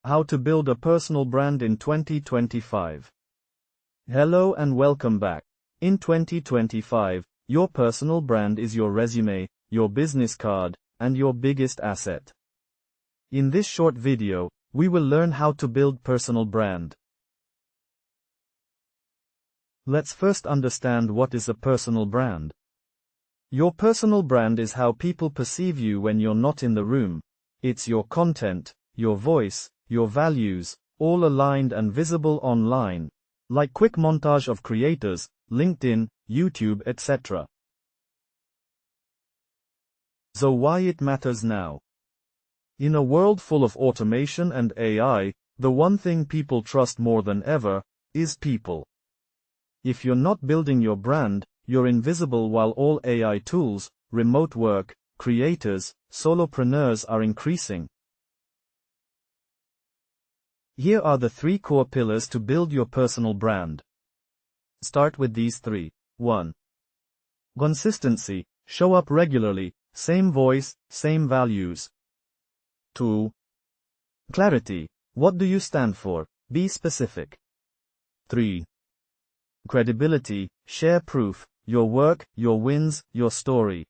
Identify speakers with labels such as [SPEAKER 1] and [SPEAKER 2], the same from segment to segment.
[SPEAKER 1] How to build a personal brand in 2025. Hello and welcome back. In 2025, your personal brand is your resume, your business card, and your biggest asset. In this short video, we will learn how to build personal brand. Let's first understand what is a personal brand. Your personal brand is how people perceive you when you're not in the room. It's your content, your voice, your values, all aligned and visible online, like quick montage of creators, LinkedIn, YouTube, etc. So why it matters now? In a world full of automation and AI, the one thing people trust more than ever is people. If you're not building your brand, you're invisible while all AI tools, remote work, creators, solopreneurs are increasing. Here are the 3 core pillars to build your personal brand. Start with these 3. 1. Consistency. Show up regularly, same voice, same values. 2. Clarity. What do you stand for? Be specific. 3. Credibility. Share proof, your work, your wins, your story.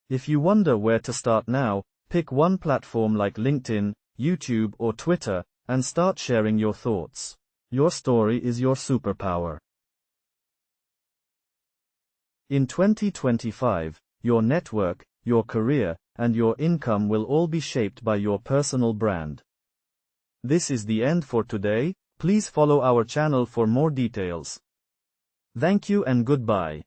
[SPEAKER 1] If you wonder where to start now, pick one platform like LinkedIn, YouTube, or Twitter, and start sharing your thoughts. Your story is your superpower. In 2025, your network, your career, and your income will all be shaped by your personal brand. This is the end for today. Please follow our channel for more details. Thank you and goodbye.